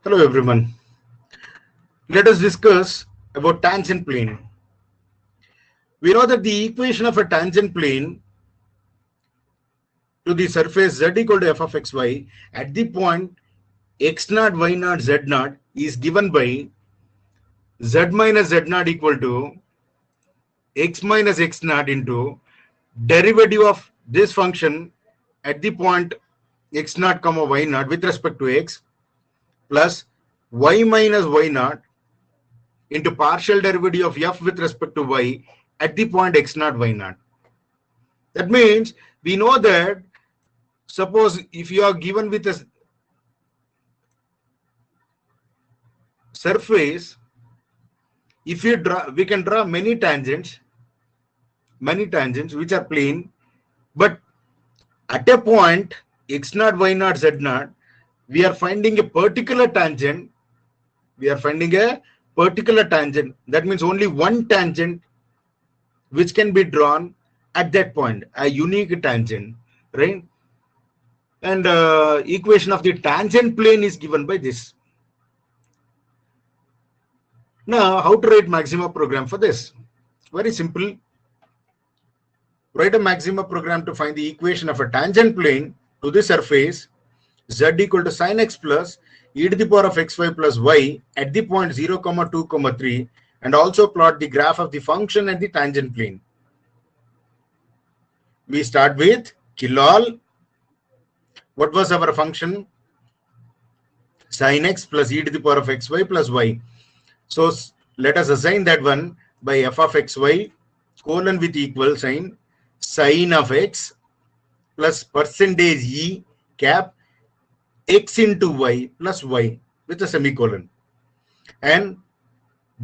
Hello everyone. Let us discuss about tangent plane. We know that the equation of a tangent plane to the surface z equal to f of xy at the point x naught, y naught, z naught is given by z minus z naught equal to x minus x naught into derivative of this function at the point x naught comma y naught with respect to x plus y minus y naught into partial derivative of f with respect to y at the point x naught y naught. That means we know that suppose if you are given with a surface, if you draw, we can draw many tangents which are plane, but at a point x naught y naught z naught we are finding a particular tangent. That means only one tangent which can be drawn at that point, a unique tangent, right? And equation of the tangent plane is given by this. Now, how to write Maxima program for this? Very simple. Write a Maxima program to find the equation of a tangent plane to the surface z equal to sin x plus e to the power of xy plus y at the point 0, 2, 3, and also plot the graph of the function at the tangent plane. We start with kilol. What was our function? Sin x plus e to the power of xy plus y. So let us assign that one by f of xy colon with equal sign sin of x plus percentage e cap x into y plus y with a semicolon. And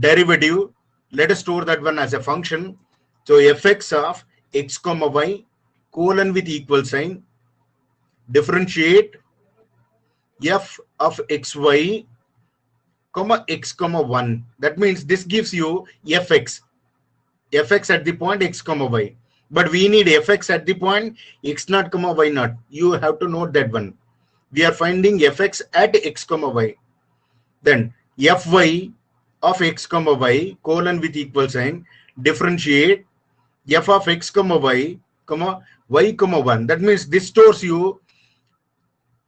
derivative, let us store that one as a function. So fx of x comma y colon with equal sign differentiate f of xy comma x comma 1. That means this gives you fx at the point x comma y, but we need fx at the point x naught comma y naught. You have to note that one. We are finding fx at x comma y. Then fy of x comma y colon with equal sign differentiate f of x comma y comma 1. That means this stores you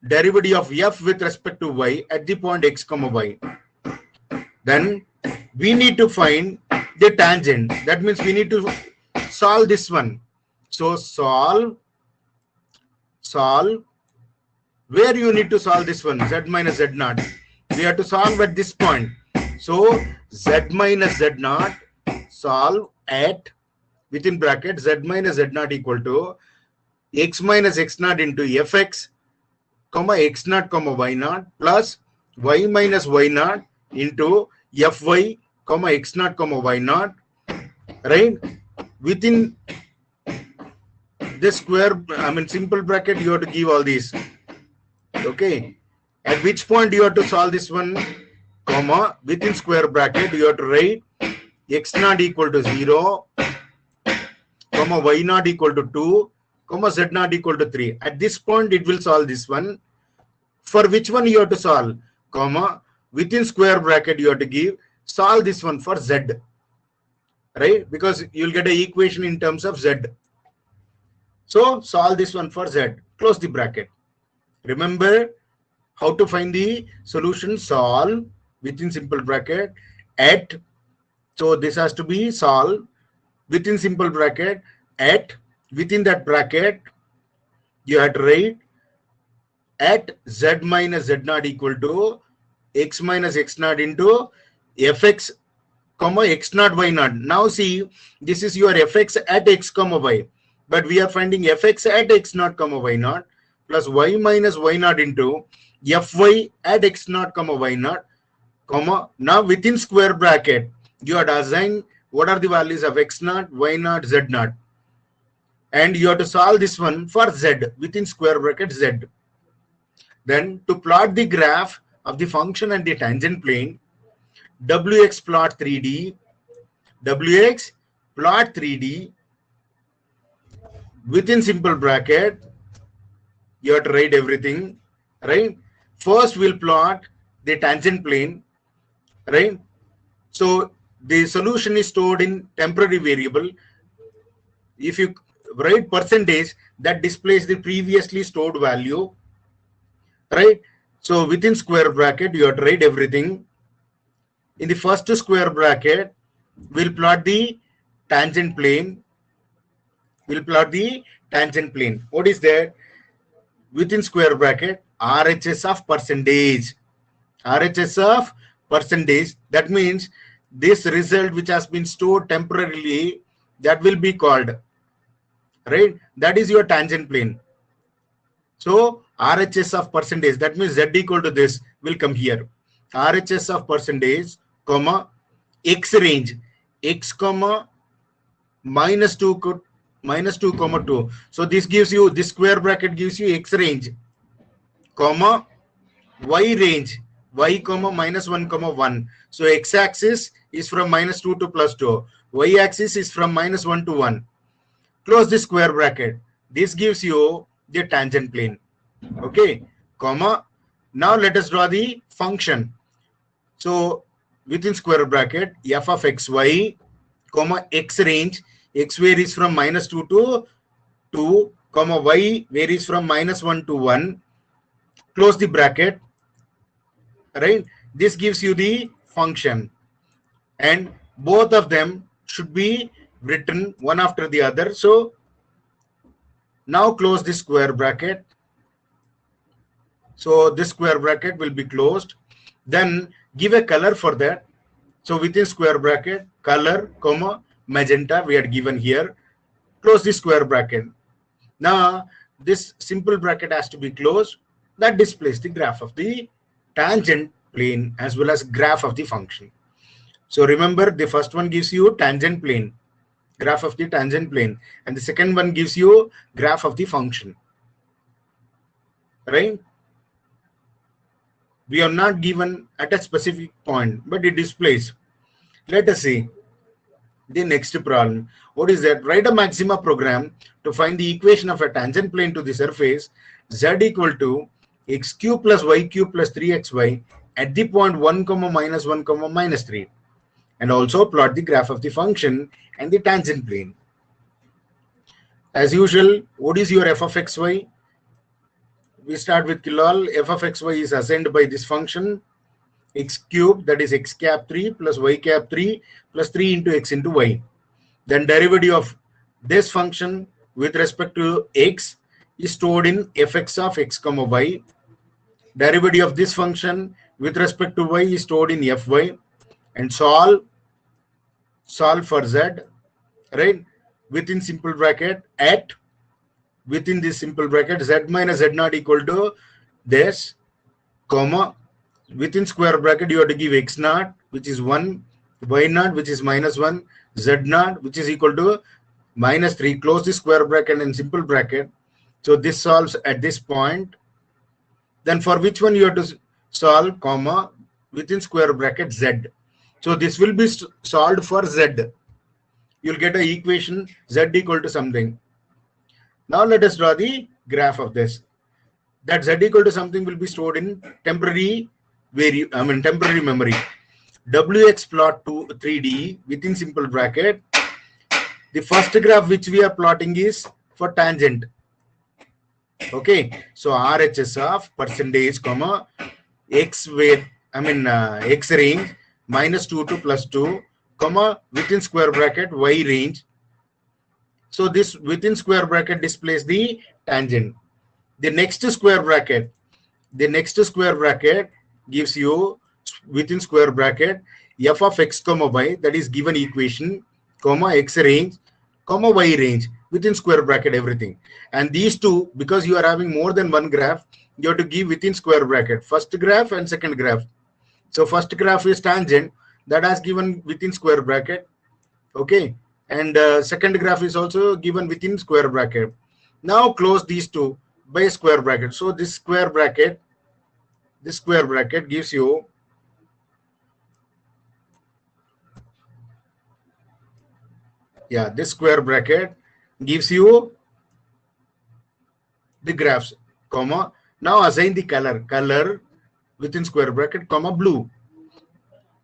derivative of f with respect to y at the point x comma y. Then we need to find the tangent. That means we need to solve this one. So solve. Where you need to solve this one? Z minus Z naught. We have to solve at this point. So Z minus Z naught solve at within bracket Z minus Z naught equal to x minus x naught into fx comma x naught comma y naught plus y minus y naught into fy comma x naught comma y naught, right? Within this square, simple bracket, you have to give all these. Okay. At which point you have to solve this one, comma, within square bracket, you have to write x naught equal to 0, comma, y naught equal to 2, comma, z naught equal to 3. At this point, it will solve this one. For which one you have to solve, comma, within square bracket, you have to give, solve this one for z, right? Because you'll get an equation in terms of z. So solve this one for z. Close the bracket. Remember how to find the solution. Solve within simple bracket at. So this has to be solve within simple bracket at. Within that bracket, you have to write at z minus z naught equal to x minus x naught into fx comma x naught y naught. Now see, this is your fx at x comma y, but we are finding fx at x naught comma y naught plus y minus y naught into fy at x naught comma y naught, comma. Now within square bracket, you are assigning what are the values of x naught, y naught, z naught, and you have to solve this one for z within square bracket z. Then to plot the graph of the function and the tangent plane, wx plot 3D, wx plot 3D within simple bracket, you have to write everything, right? First we'll plot the tangent plane, right? So the solution is stored in temporary variable. If you write percentage, that displays the previously stored value, right? So within square bracket, you have to write everything. In the first square bracket, we'll plot the tangent plane. We'll plot the tangent plane. What is that? Within square bracket, RHS of percentage. RHS of percentage. That means this result which has been stored temporarily, that will be called, right? That is your tangent plane. So RHS of percentage, that means Z equal to this will come here. RHS of percentage, comma, X range, X comma minus 2 comma 2. So this gives you, this square bracket gives you X range, comma Y range, Y comma minus 1 comma 1. So X axis is from minus 2 to plus 2. Y axis is from minus 1 to 1. Close the square bracket. This gives you the tangent plane. Okay, comma. Now let us draw the function. So within square bracket, f of xy, comma x range, x varies from minus 2 to 2, comma y varies from minus 1 to 1. Close the bracket, right? This gives you the function, and both of them should be written one after the other. So now close the square bracket. So this square bracket will be closed. Then give a color for that. So within square bracket, color, comma, magenta we had given here. Close the square bracket. Now this simple bracket has to be closed. That displays the graph of the tangent plane as well as graph of the function. So remember, the first one gives you tangent plane, graph of the tangent plane, and the second one gives you graph of the function, right? We are not given at a specific point, but it displays. Let us see the next problem. What is that? Write a maxima program to find the equation of a tangent plane to the surface z equal to x cube plus y cube plus 3xy at the point 1 comma minus 1 comma minus 3, and also plot the graph of the function and the tangent plane. As usual, what is your f of xy? We start with kilol. F of xy is assigned by this function x cube, that is x cap 3 plus y cap 3 plus 3 into x into y. Then derivative of this function with respect to x is stored in fx of x comma y. Derivative of this function with respect to y is stored in fy, and solve for z, right? Within simple bracket, at within this simple bracket, z minus z naught equal to this, comma, within square bracket you have to give x naught, which is 1, y naught, which is minus 1, z naught, which is equal to minus 3. Close the square bracket and simple bracket. So this solves at this point. Then for which one you have to solve, comma, within square bracket z. So this will be solved for z. You'll get an equation z equal to something. Now let us draw the graph of this. That z equal to something will be stored in temporary memory. Wx plot to 3D within simple bracket. The first graph which we are plotting is for tangent. Okay, so RHS of percentage, comma, x x range minus 2 to plus 2, comma, within square bracket y range. So this within square bracket displays the tangent. The next square bracket gives you within square bracket f of x comma y, that is given equation, comma, x range, comma, y range, within square bracket everything. And these two, because you are having more than one graph, you have to give within square bracket first graph and second graph. So first graph is tangent, that has given within square bracket, okay, and second graph is also given within square bracket. Now close these two by square bracket. So this square bracket gives you this square bracket gives you the graphs, comma. Now assign the color within square bracket, comma blue.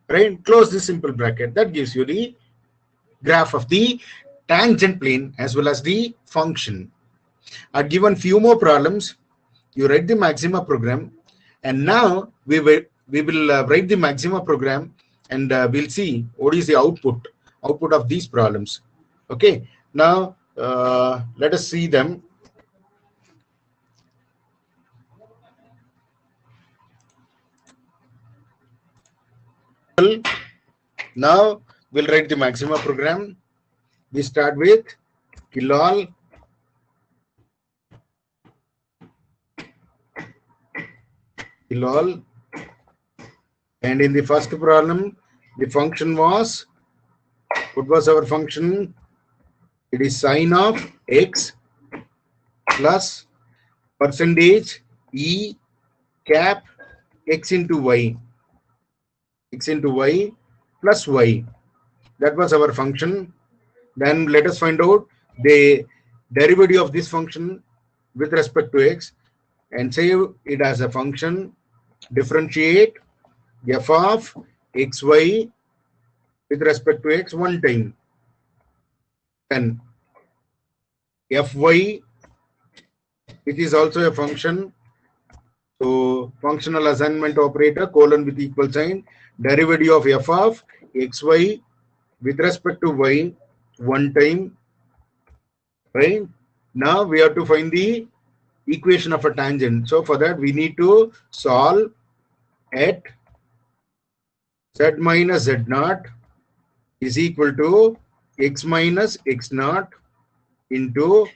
Right? Close this simple bracket. That gives you the graph of the tangent plane as well as the function. I've given few more problems. You write the maxima program, and now we will write the maxima program, and we'll see what is the output of these problems. Okay. Now let us see them. Now we'll write the maxima program. We start with kilol and in the first problem the function was, what was our function? It is sine of x plus percentage e cap x into y plus y. That was our function. Then let us find out the derivative of this function with respect to x and say it as a function. Differentiate f of xy with respect to x one time. Then fy, which is also a function. So functional assignment operator, colon with equal sign, derivative of f of xy with respect to y one time. Right? Now we have to find the equation of a tangent. So for that we need to solve at z minus z naught is equal to x minus x naught into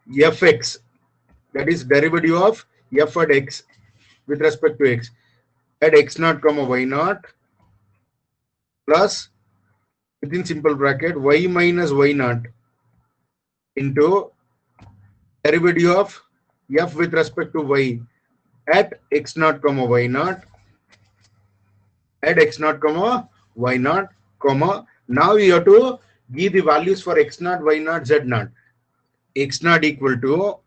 fx, that is derivative of f at x with respect to x at x naught comma y naught plus within simple bracket y minus y naught into derivative of f with respect to y at x naught comma y naught at x naught comma y naught comma. Now you have to give the values for x naught, y naught, z naught. X naught equal to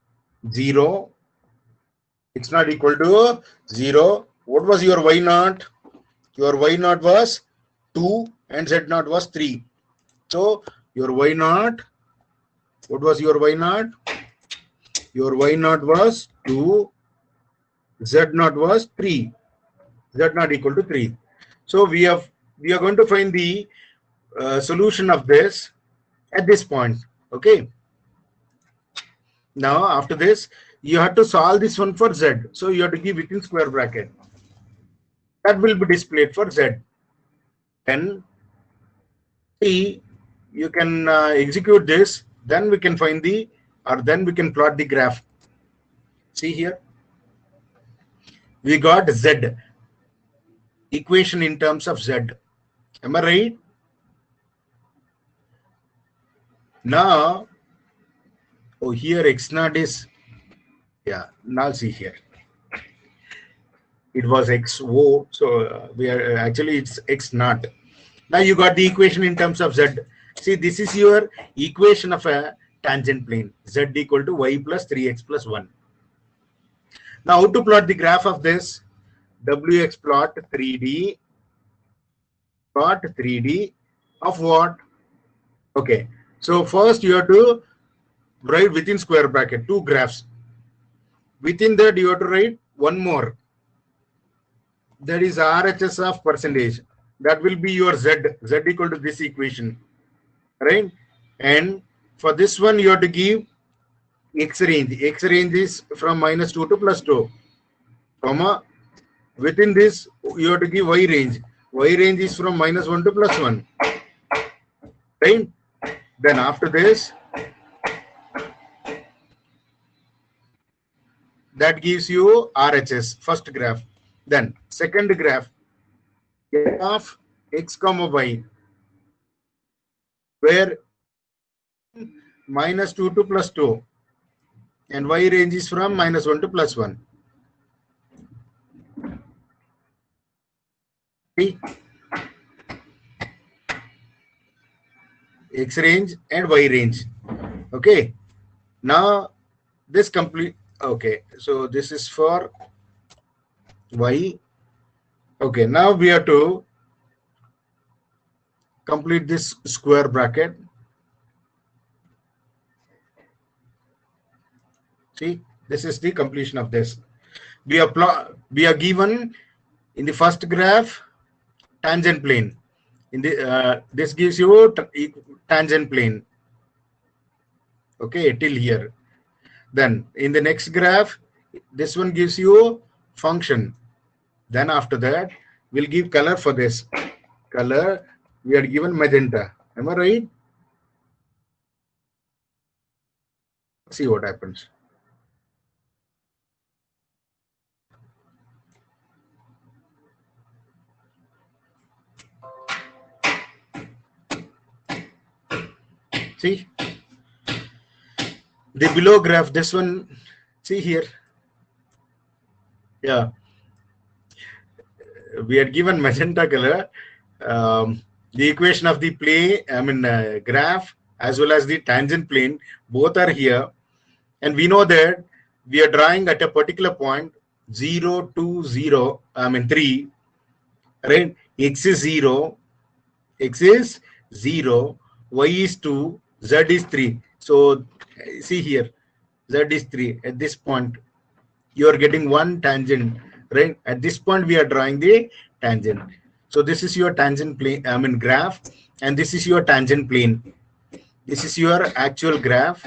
0. X naught equal to 0. What was your y naught? Your y naught was 2 and z naught was 3. So your y naught, what was your y naught? Your y naught was 2, z naught was 3. Z naught equal to 3. So we are going to find the solution of this at this point. Okay. Now after this you have to solve this one for z. So you have to give within square bracket. That will be displayed for z. Then see, you can execute this. Then we can find the, or then we can plot the graph. See here, we got z equation in terms of z. Am I right? Now, oh, here x naught is, yeah, now see here. It was xo, so we are actually it's x naught. Now you got the equation in terms of z. See, this is your equation of a tangent plane. Z equal to y plus 3x plus 1. Now how to plot the graph of this? Wx plot 3D. Plot 3D of what? Okay. So first you have to write within square bracket 2 graphs. Within that you have to write one more. That is RHS of percentage. That will be your z. Z equal to this equation. Right? And for this one you have to give x range. X range is from -2 to +2. Comma. Within this you have to give y range. Y range is from -1 to +1. Right? Then after this, that gives you RHS, first graph. Then second graph of x comma y, where -2 to +2 and y range is from -1 to +1. See? X range and y range. Okay. Now this complete. Okay. So this is for y. Okay, now we have to complete this square bracket. See, this is the completion of this. We are given in the first graph tangent plane. In the this gives you tangent plane. Okay, till here. Then in the next graph, this one gives you function. Then after that, we'll give color for this. Color, we are given magenta. Am I right? See what happens. See? The below graph, this one, see here. Yeah. We are given magenta color. The equation of the graph as well as the tangent plane, both are here. And we know that we are drawing at a particular point 0, 2, 0, 3, right? X is 0, X is 0, Y is 2, Z is 3. So see here, Z is 3. At this point, you are getting one tangent, right? At this point, we are drawing the tangent. So this is your tangent plane, graph, and this is your tangent plane. This is your actual graph,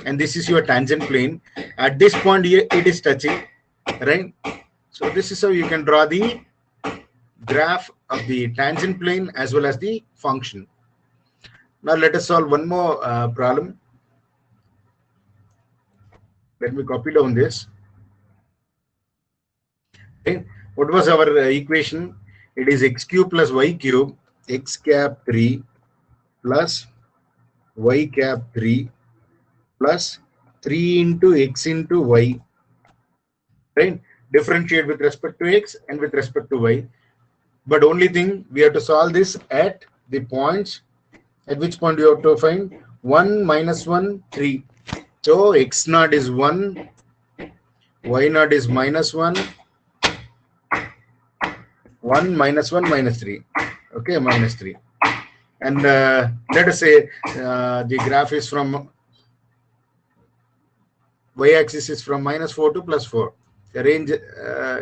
and this is your tangent plane. At this point, it is touching, right? So this is how you can draw the graph of the tangent plane as well as the function. Now let us solve one more problem. Let me copy down this. Okay. What was our equation? It is x cube plus y cube, x cap 3 plus y cap 3 plus 3 into x into y, right? Differentiate with respect to x and with respect to y. But only thing, we have to solve this at the points. At which point you have to find 1 minus 1, 3. So x naught is 1, y naught is minus 1, 1 minus 1 minus 3. Okay, minus 3. And let us say the graph is from y-axis is from minus 4 to plus 4. The range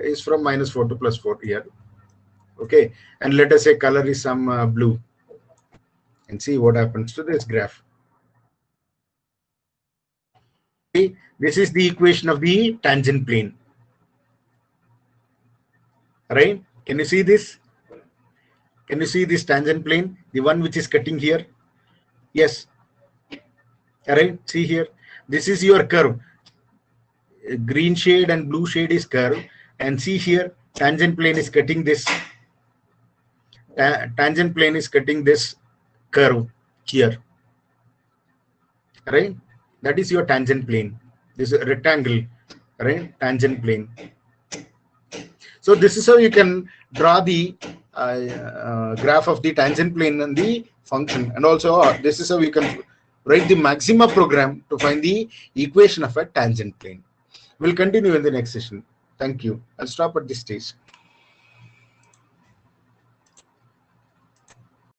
is from minus 4 to plus 4 here. Okay, and let us say color is some blue. And see what happens to this graph. Okay, this is the equation of the tangent plane. Right? Can you see this? Can you see this tangent plane? The one which is cutting here? Yes. All right, see here. This is your curve. Green shade and blue shade is curve. And see here, tangent plane is cutting this. Tangent plane is cutting this curve here. Right? That is your tangent plane. This is a rectangle, right? Tangent plane. So this is how you can draw the graph of the tangent plane and the function. And also this is how you can write the maxima program to find the equation of a tangent plane. We'll continue in the next session. Thank you. I'll stop at this stage.